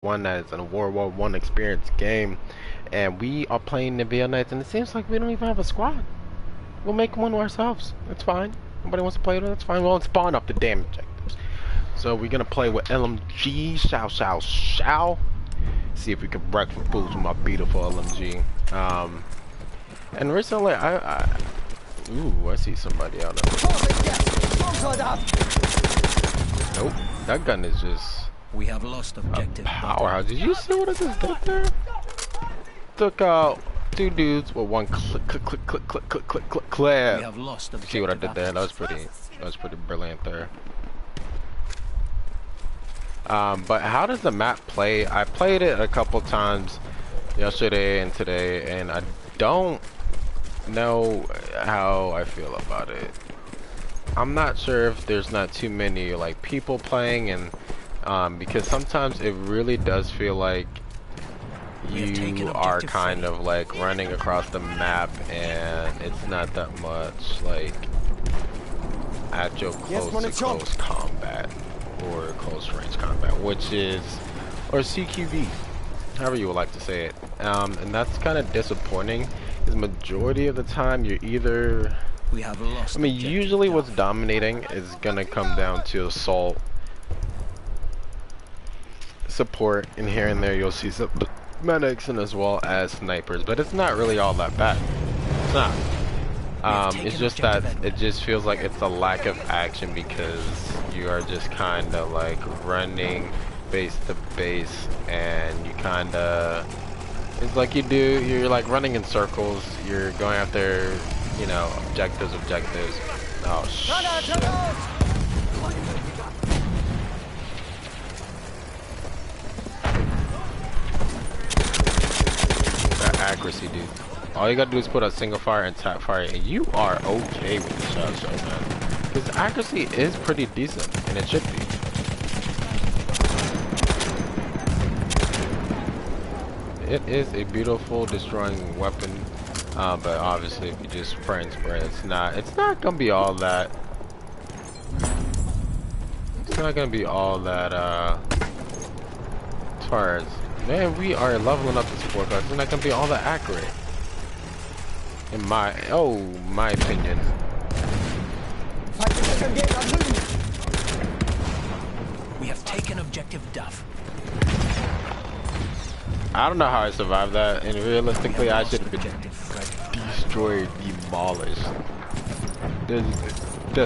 one that is a World War One experience game, and we are playing the VL Knights, and it seems like we don't even have a squad. We'll make one ourselves. That's fine. Nobody wants to play with it. That's fine. We'll spawn up the damn objectives. So we're gonna play with LMG. Shall. See if we can wreck for fools with my beautiful LMG. And recently ooh, I see somebody out there. Nope, that gun is just. We have lost objective. Powerhouse. Did you see what I just did there? Took out two dudes with one clip. We have lost objective. See what I did there? That was pretty brilliant there. But how does the map play? I played it a couple times yesterday and today, and I don't know how I feel about it. I'm not sure if there's not too many like people playing, and because sometimes it really does feel like you are kind of like running across the map, and it's not that much like actual close to close combat or close range combat, which is, or CQV, however you would like to say it. And that's kind of disappointing, because majority of the time you're either, we have lost. I mean, usually what's dominating is gonna come down to assault, support, and here and there you'll see some medics and as well as snipers, but it's not really all that bad. It's not. It's just that it just feels like it's a lack of action, because you are just kind of like running base to base, and you kind of, it's like you're like running in circles. You're going after, you know, objectives. Oh shit. That accuracy, dude. All you gotta do is put a single fire and tap fire, and you are okay with the shots right now. Because accuracy is pretty decent, and it should be. It is a beautiful destroying weapon, but obviously if you just spray and spray, it's not gonna be all that. It's not gonna be all that. As far as, man, we are leveling up this support class. It's not gonna be all that accurate. In my opinion. We have taken objective Duff. I don't know how I survived that, and realistically I should have been destroyed, demolished. The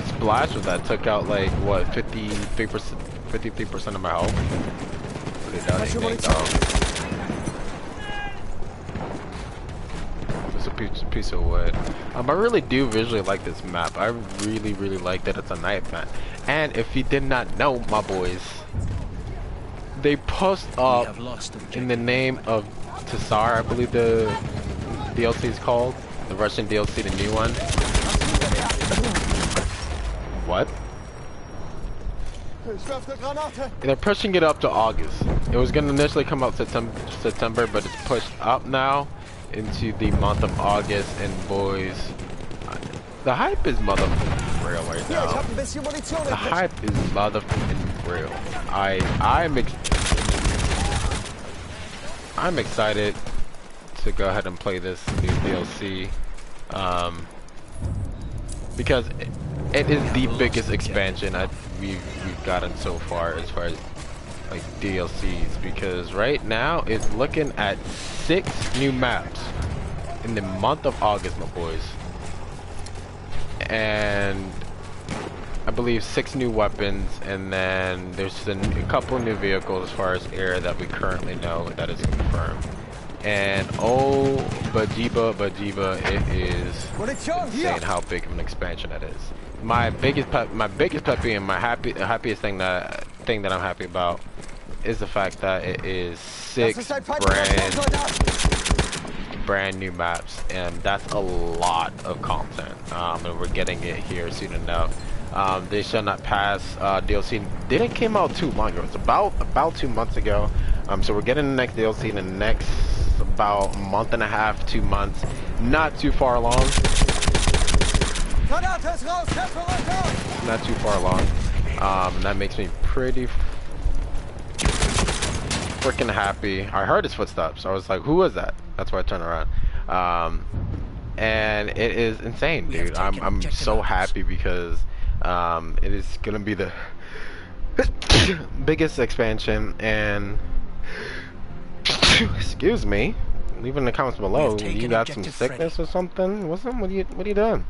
splash of that took out like what, 53% of my health. Put it down, piece of wood. I really do visually like this map. I really like that it's a night map. And if you did not know, my boys, they post up in the name of Tsar, I believe the DLC is called, the Russian DLC, the new one. What? They're pushing it up to August. It was gonna initially come out September, but it's pushed up now into the month of August, and boys, the hype is motherfucking real right now. The hype is motherfucking real. I'm excited to go ahead and play this new DLC, because it is the biggest expansion we've gotten so far as like DLCs, because right now it's looking at 6 new maps in the month of August, my boys, and I believe 6 new weapons, and then there's a couple new vehicles as far as air that we currently know that is confirmed. And oh, Bajiba, it is insane how big of an expansion that is. My biggest pet peeve and my happiest thing that I'm happy about is the fact that it is 6 brand new maps, and that's a lot of content. And we're getting it here soon enough. They shall not pass DLC. Didn't came out too long ago. It's about 2 months ago. So we're getting the next DLC in the next about a month and a half, 2 months. Not too far along. Not too far along. That makes me pretty freaking happy. I heard his footsteps. I was like, who was that? That's why I turned around. And it is insane, dude. I'm so happy because it is gonna be the biggest expansion. And excuse me, leave in the comments below. You got some sickness or something? What are you doing?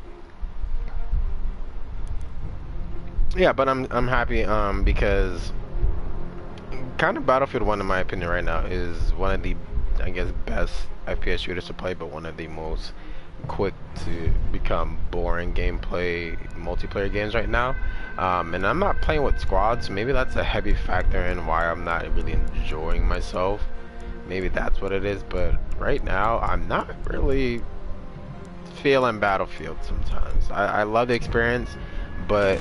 Yeah, but I'm happy because kind of Battlefield 1 in my opinion right now is one of the, I guess, best FPS shooters to play, but one of the most quick to become boring gameplay multiplayer games right now. And I'm not playing with squads, so maybe that's a heavy factor in why I'm not really enjoying myself. Maybe that's what it is, but right now I'm not really feeling Battlefield sometimes. I love the experience, but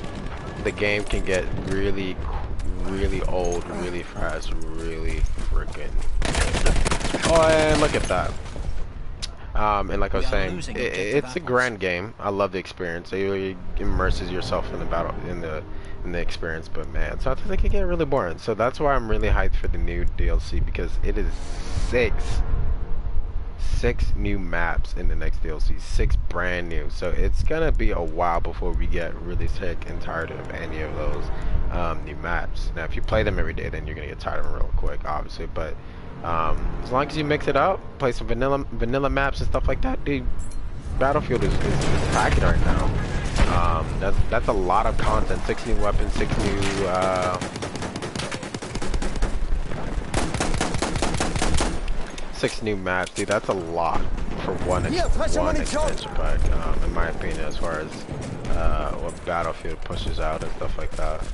the game can get really old really fast, really freaking. Oh, and look at that. And like I was saying, it's a grand game. I love the experience. It really immerses yourself in the battle, in the experience. But man, sometimes it can get really boring. So that's why I'm really hyped for the new DLC, because it is six new maps in the next DLC, 6 brand new. So it's gonna be a while before we get really sick and tired of any of those new maps. Now, if you play them every day, then you're gonna get tired of them real quick, obviously. But as long as you mix it up, play some vanilla maps and stuff like that, dude, Battlefield is packing right now. That's a lot of content. 6 new weapons, 6 new six new maps, dude. That's a lot for one expansion pack, in my opinion, as far as what Battlefield pushes out and stuff like that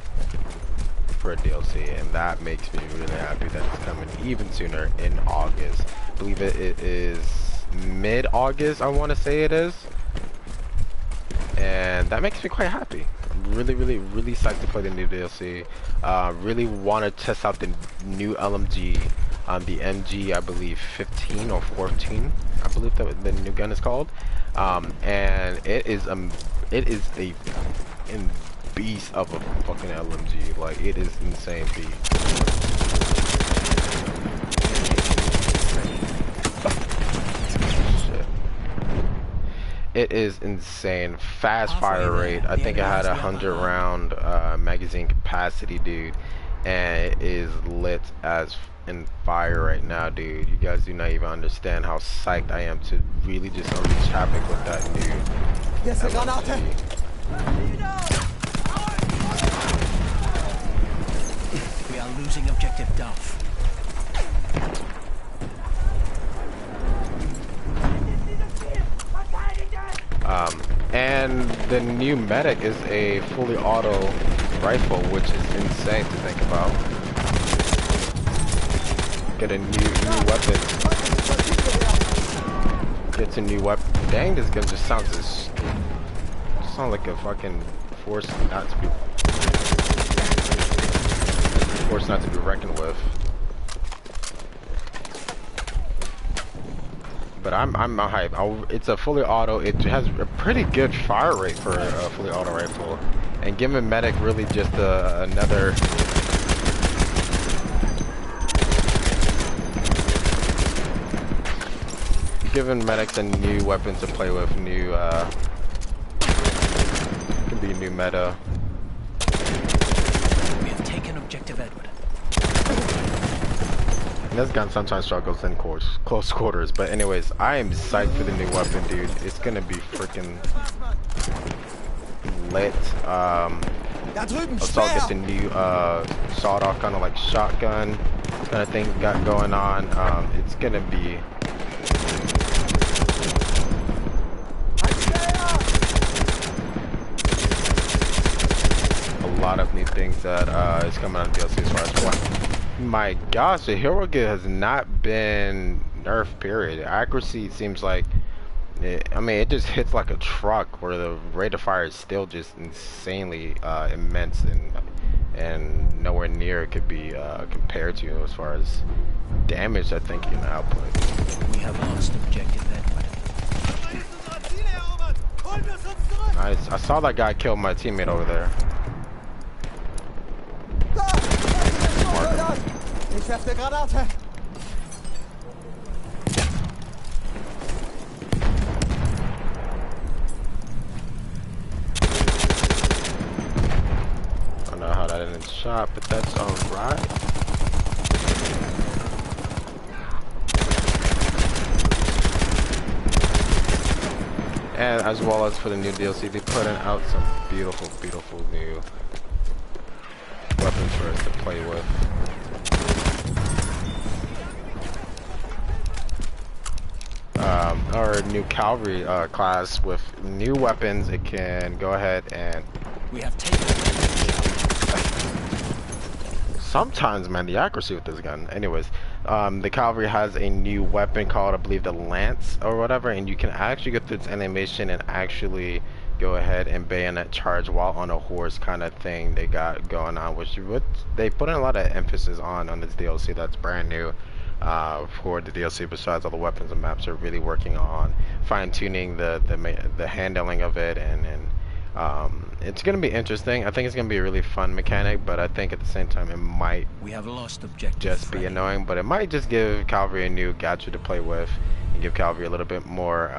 for a DLC, and that makes me really happy that it's coming even sooner in August. I believe it is mid-August, I want to say it is, and that makes me quite happy. Really psyched to play the new DLC. Really want to test out the new LMG. The MG, I believe 15 or 14, I believe that the new gun is called, and it is a beast of a fucking LMG. Like, it is insane beast. Shit. It is insane. Fast fire rate. I think it had 100 round magazine capacity, dude, and it is lit as in fire right now, dude. You guys do not even understand how psyched I am to really just unleash havoc with that new LMG. We are losing objective Duff. And the new medic is a fully auto rifle, which is insane to think about. Get a new weapon. Gets a new weapon. Dang, this gun just sounds like a fucking force not to be reckoned with. But I'm hype. It's a fully auto. It has a pretty good fire rate for a fully auto rifle, and giving medic really just another. Giving medics a new weapon to play with, new can be a new meta. We have taken objective Edward. And this gun sometimes struggles in close quarters, but anyways, I am psyched for the new weapon, dude. It's gonna be freaking lit. Let's all get the new sawed-off kind of like shotgun kind of thing got going on. It's gonna be a lot of new things that is coming out of DLC as far as what. My gosh, the hero gear has not been nerfed, period. The accuracy seems like, I mean, it just hits like a truck, where the rate of fire is still just insanely immense, and nowhere near it could be compared to as far as damage I think you can output. We have lost objective Edward. Nice. I saw that guy kill my teammate over there. Ich werfe eine Granate. I don't know how that didn't shot, but that's alright. And as well as for the new DLC, they putting out some beautiful, beautiful new weapons for us to play with. Our new cavalry class with new weapons. It can go ahead and We have taken. sometimes, man, the accuracy with this gun. Anyways, the cavalry has a new weapon called, I believe, the lance or whatever, and you can actually go through its animation and actually go ahead and bayonet charge while on a horse, kind of thing they got going on, which they put in a lot of emphasis on this DLC that's brand new for the DLC. Besides all the weapons and maps, are really working on fine-tuning the handling of it, and it's gonna be interesting. I think it's gonna be a really fun mechanic, but I think at the same time it might We have lost objective. just be annoying, but it might just give cavalry a new gadget to play with and give cavalry a little bit more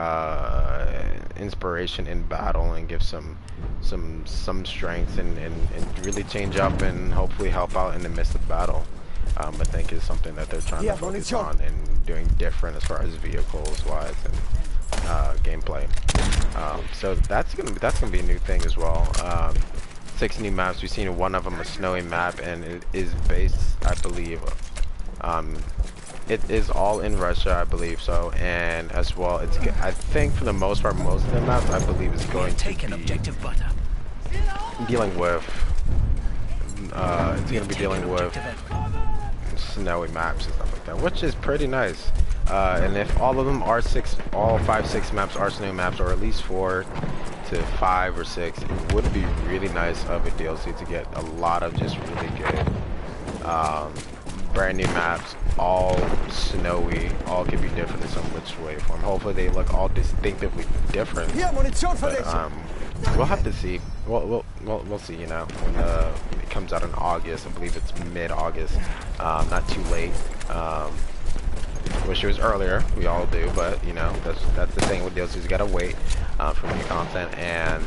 inspiration in battle, and give some strength, and really change up and hopefully help out in the midst of battle. I think is something that they're trying to focus on and doing different as far as vehicles wise and gameplay. So that's gonna be a new thing as well. 6 new maps. We've seen one of them, a snowy map, and it is based, I believe, it is all in Russia, I believe so, and as well, I think for the most part, most of the maps, I believe, is going to be objective butter. dealing with. It's gonna be dealing with snowy maps and stuff like that, which is pretty nice. And if all of them are all 5-6 maps are snowy maps, or at least 4 to 5 or 6, it would be really nice of a DLC to get a lot of just really good brand new maps, all snowy, all can be different in some which way form. Hopefully they look all distinctively different. But, we'll have to see. We'll see, you know, when it comes out in August. I believe it's mid-August. Not too late. Wish it was earlier. We all do, but you know, that's the thing with DLCs. You gotta wait for new content, and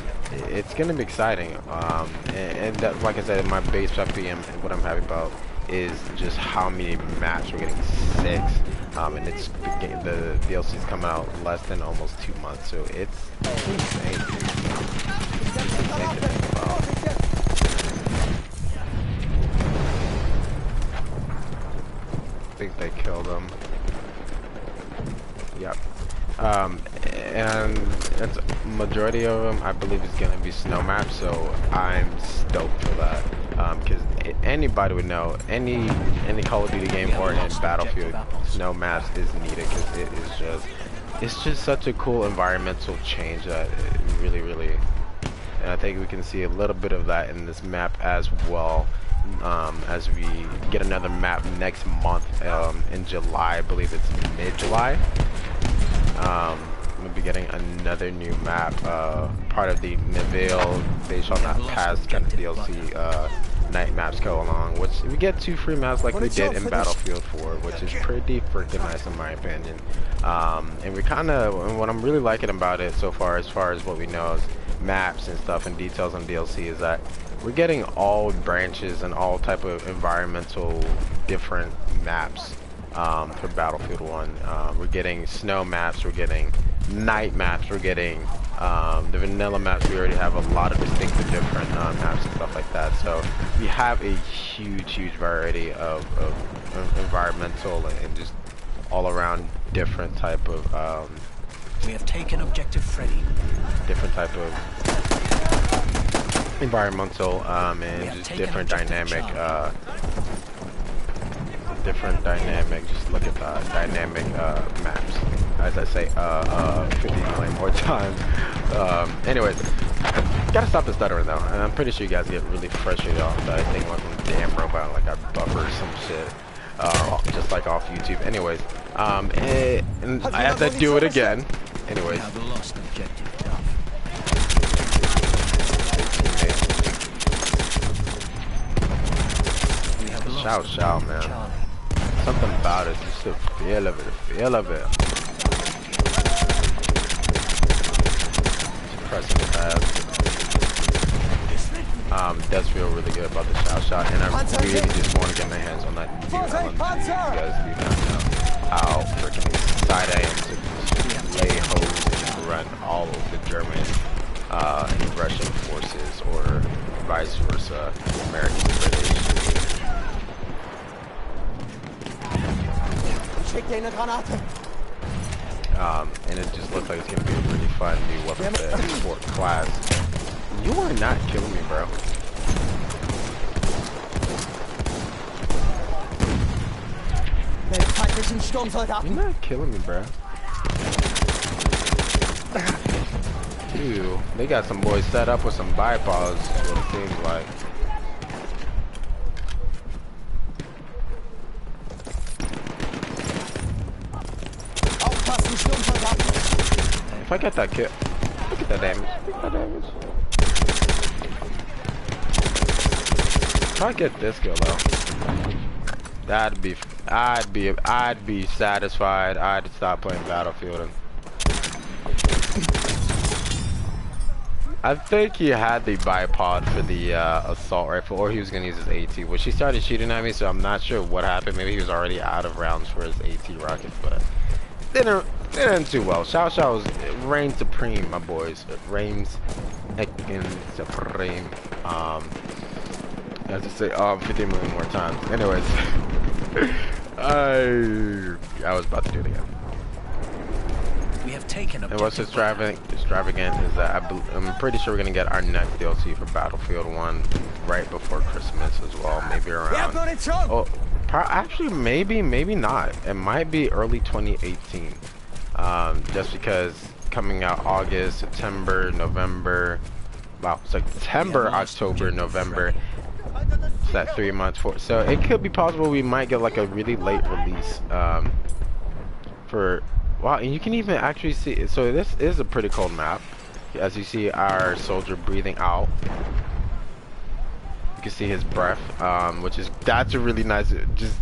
it's gonna be exciting. And that, like I said, in my base FPM, what I'm happy about is just how many maps we're getting. 6, and it's the DLC is coming out less than almost 2 months, so it's insane. It's insane to think about. I think they killed him. Yep. And it's majority of them, I believe, is gonna be snow maps, so I'm stoked for that. Because anybody would know, any Call of Duty game or in Battlefield, snow maps is needed, because it's just such a cool environmental change that it really, and I think we can see a little bit of that in this map as well. As we get another map next month in July, I believe it's mid-July. We'll be getting another new map, part of the Neville They Shall Not Pass kind of DLC night maps go along, which we get 2 free maps like we did in Battlefield 4, which is pretty freaking nice in my opinion. And we kind of, what I'm really liking about it so far, as what we know is maps and stuff and details on DLC, is that we're getting all branches and all type of environmental different maps for Battlefield 1. We're getting snow maps, we're getting night maps, we're getting the vanilla maps. We already have a lot of distinctive different maps and stuff like that. So we have a huge variety of environmental and just all around different type of We have taken objective Freddy. different type of environmental and just different dynamic just look at that dynamic maps, as I say 50 million more times. Anyways, gotta stop the stuttering though, and I'm pretty sure you guys get really frustrated off that I think like some damn robot, like I buffer some shit just like off YouTube. Anyways, and I have to do it again. Anyways, shout, man. Something about it, just the feel of it, the feel of it. Just pressing fast. Does feel really good about the shot, and I really just want to get my hands on that new LMG. You guys do not know how freaking excited I am to lay hose and run all of the German and Russian forces, or vice versa, American, British. And it just looks like it's gonna be a really fun new weapon for class. You are not killing me, bro. You're not killing me, bro. Dude, they got some boys set up with some bipods, is what it seems like. If I get that kill, look at that damage. Look at that damage. If I get this kill though, I'd be satisfied. I'd stop playing Battlefield. And I think he had the bipod for the assault rifle, or he was gonna use his AT, which he started shooting at me, so I'm not sure what happened. Maybe he was already out of rounds for his AT rockets, but didn't too well. Xiao Xiao's reigns supreme, my boys. It reigns supreme. As I say, 50 million more times. Anyways, I was about to do it again. We have taken and what's extravagant is that I'm pretty sure we're gonna get our next DLC for Battlefield 1 right before Christmas as well, maybe around. Oh, actually, maybe not. It might be early 2018. Just because coming out August, September, November. Wow, September, October, November. It's that 3 months for. So it could be possible we might get like a really late release. For. Wow, and you can even actually see, so this is a pretty cold map. As you see our soldier breathing out. You can see his breath, that's a really nice, just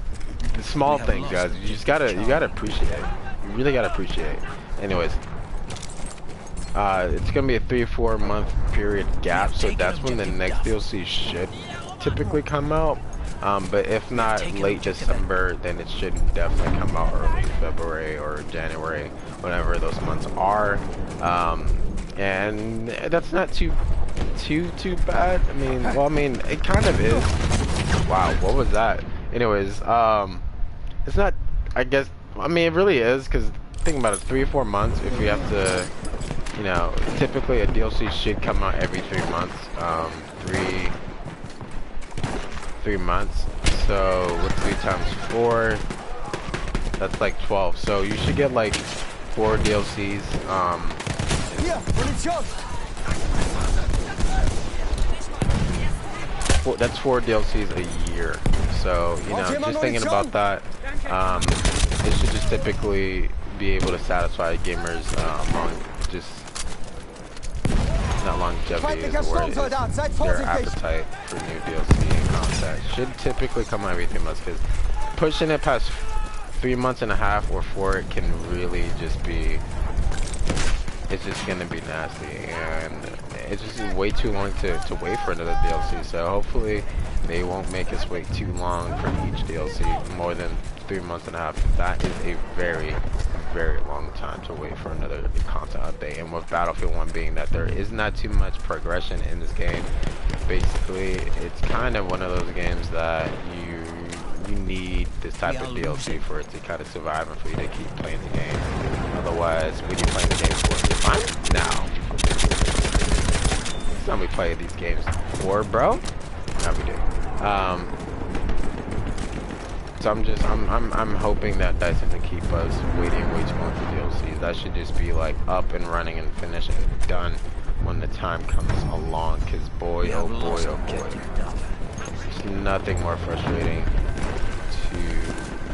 the small things, guys. You gotta appreciate it. You really gotta appreciate it. Anyways, it's gonna be a 3 or 4 month period gap, so that's when the next DLC should typically come out. But if not late December, then it should definitely come out early February or January, whenever those months are. And that's not too bad. I mean, it kind of is. Wow, what was that? Anyways, it's not. It really is, because think about it, 3 or 4 months. If we have to, typically a DLC should come out every 3 months. 3 months, so with 3 times 4, that's like 12, so you should get like 4 DLCs, that's 4 DLCs a year, so, just thinking about that, it should just typically be able to satisfy gamers, not longevity is the word, is their appetite for new DLC and content. Should typically come out every 3 months, because pushing it past 3 months and a half or 4, it can really just be, it's just gonna be nasty, and it's just way too long to wait for another DLC. So hopefully they won't make us wait too long for each DLC, more than 3 months and a half. That is a very long time to wait for another content update, and with Battlefield 1 being that there is not too much progression in this game, basically it's kind of one of those games that you need this type of DLC for it to kind of survive and for you to keep playing the game. Otherwise, when you play the game for fun now, it's time we play these games for, bro. Now we do. So I'm hoping that Dyson can keep us waiting way too long for DLCs. That should just be like up and running and finished and done when the time comes along. Cause boy, oh boy, oh boy, there's nothing more frustrating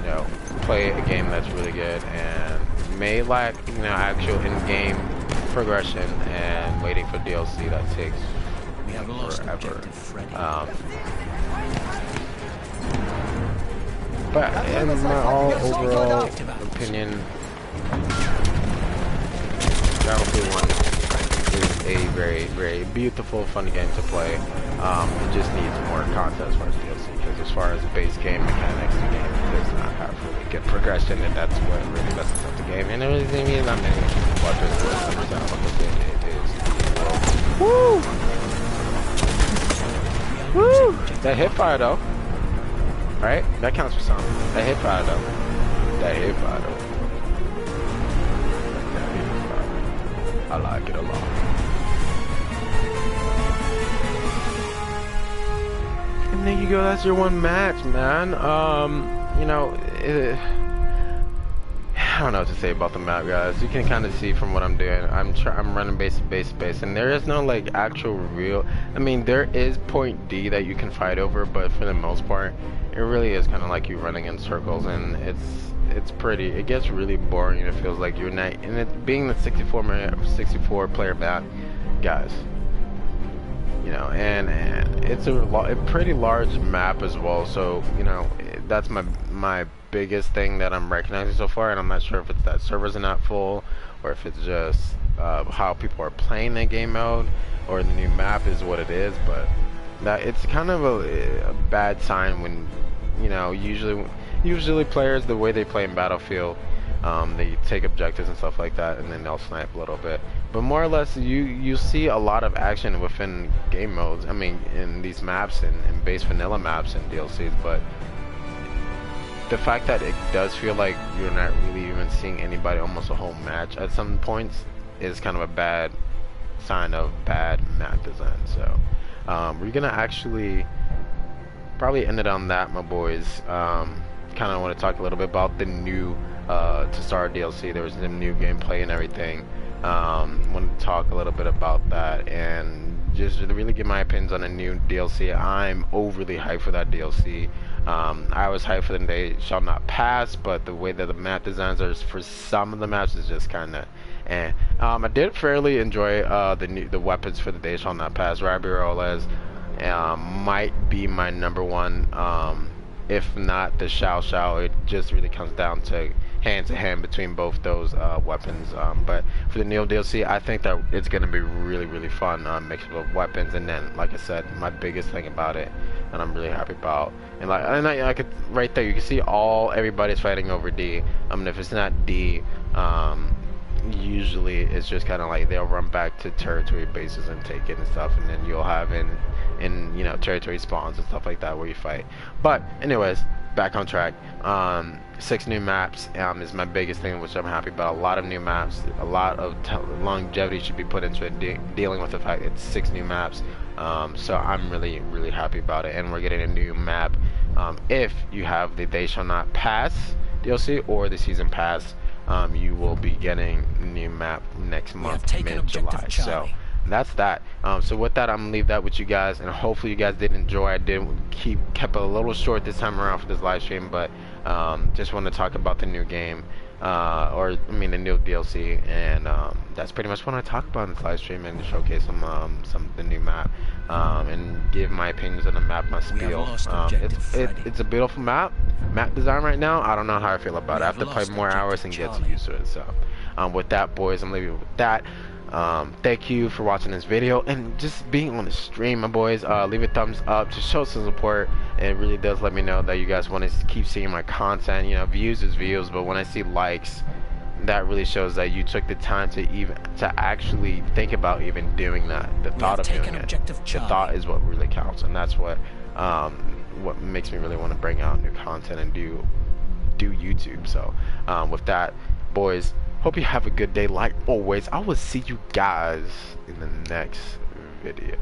to play a game that's really good and may lack actual in-game progression, and waiting for DLC that takes forever. But in my all overall opinion, Battlefield 1 is a very, very beautiful, fun game to play. It just needs more content as far as DLC, because as far as base game mechanics, the game does not have really good progression, and that's what really messes up the game. And there isn't even that many weapons to understand what the game is. Woo! Woo! That hit fire though. Right? That counts for something. That hit fire though. That hit fire though. That hit fire. I like it a lot. And there you go, that's your one match, man. You know, I don't know what to say about the map, guys. You can kind of see from what I'm doing. I'm running base, and there is no like actual real. I mean, there is point D that you can fight over, but for the most part, it really is kind of like you running in circles, and it's pretty. It gets really boring, and it feels like you're not. And it being the 64 player map, guys. You know, and it's a pretty large map as well. So you know, that's my biggest thing that I'm recognizing so far, and I'm not sure if it's that servers are not full, or if it's just how people are playing the game mode, or the new map is what it is. But that it's kind of a bad sign when, you know, usually players, the way they play in Battlefield, they take objectives and stuff like that, and then they'll snipe a little bit. But more or less, you see a lot of action within game modes. I mean, in these maps and base vanilla maps and DLCs, but the fact that it does feel like you're not really even seeing anybody almost a whole match at some points is kind of a bad sign of bad map design. So we're gonna actually probably end it on that, my boys. Kind of want to talk a little bit about the new to start DLC. There was the new gameplay and everything. Want to talk a little bit about that and just really give my opinions on a new DLC. I'm overly hyped for that DLC. I was hyped for the Day Shall Not Pass, but the way that the map designs are for some of the maps is just kind of eh. I did fairly enjoy the weapons for the Day Shall Not Pass. Rabiolas might be my number one, if not the Shao Shao. It just really comes down to hand between both those weapons. But for the Neo DLC, I think that it's going to be really fun, mix of weapons. And then, like I said, my biggest thing about it, and I'm really happy about, and I could right there, you can see everybody's fighting over D. If it's not D, usually it's just kind of like they'll run back to territory bases and take it and stuff, and then you'll have in you know, territory spawns and stuff like that where you fight. But anyways, back on track. 6 new maps is my biggest thing, which I'm happy about. A lot of new maps, a lot of longevity should be put into it, dealing with the fact it's 6 new maps. So I'm really happy about it, and we're getting a new map. If you have the They Shall Not Pass DLC or the Season Pass, you will be getting a new map next month, mid-July. So that's that. So with that, I'm gonna leave that with you guys, and hopefully you guys did enjoy. I did kept it a little short this time around for this live stream, but just want to talk about the new game, or I mean the new DLC, and that's pretty much what I talk about in this live stream, and showcase some the new map, and give my opinions on the map, my spiel. It's a beautiful map design right now. I don't know how I feel about it. I have to play more hours and get used to it. So with that, boys, I'm leaving with that. Thank you for watching this video and just being on the stream, my boys. Leave a thumbs up to show some support. It really does let me know that you guys want to keep seeing my content. You know, views is views, but when I see likes, that really shows that you took the time to actually think about even doing that. The thought of doing it, the thought is what really counts, and that's what makes me really want to bring out new content and do YouTube. So with that, boys, hope you have a good day. Like always, I will see you guys in the next video.